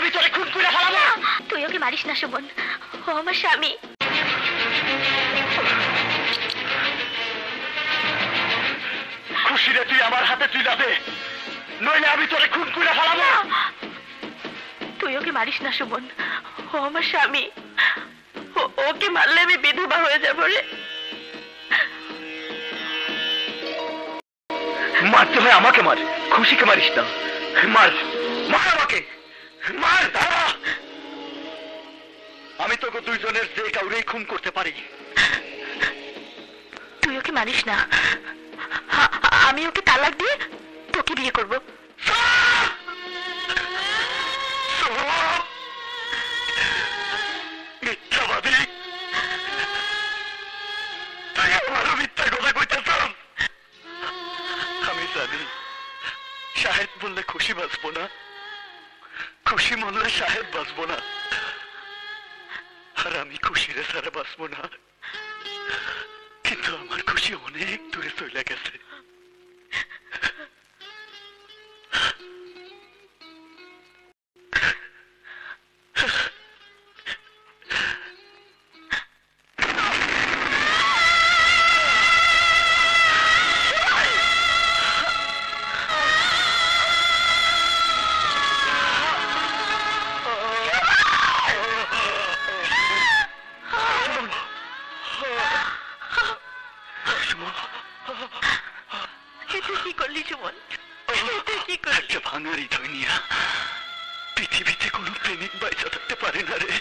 আমি তোরে খুন করে ফেলাবো। তুই ওকে মারিস না সুমন, ও আমার স্বামী। খুশিরে তুই আমার হাতে তুই যাবে, নইলে আমি তোরে খুন করে ফেলাবো। তুই ওকে মারিস না সুমন, ও আমার স্বামী। ওকে মারলে আমি বিধবা হয়ে যাবো রে। মারতে হয় আমাকে মার, খুশিকে মারিস না। মার মার আমাকে, মার দাঁড়া। আমি তোকে দুইজনের যে কাউরেই খুন করতে পারি। তুই ওকে মারিস না, আমি ওকে তালাক দিয়ে তোকে বিয়ে করবো। মিথ্যাবাদী, তুই আমারও মিথ্যা কথা কইতেছ। আমি জানি শাহেদ বললে খুশি বাঁচবো না, খুশি মরলে শাহেদ বাঁচবো না, আর আমি খুশিরে ছাড়া বাঁচবো না। কিন্তু আমার খুশি অনেক দূরে চলে গেছে। কি করলি সুমন, কি একটা ভাঙারি ধনিয়া পৃথিবীতে কোনো প্রেমিক বাইচা থাকতে পারে না রে।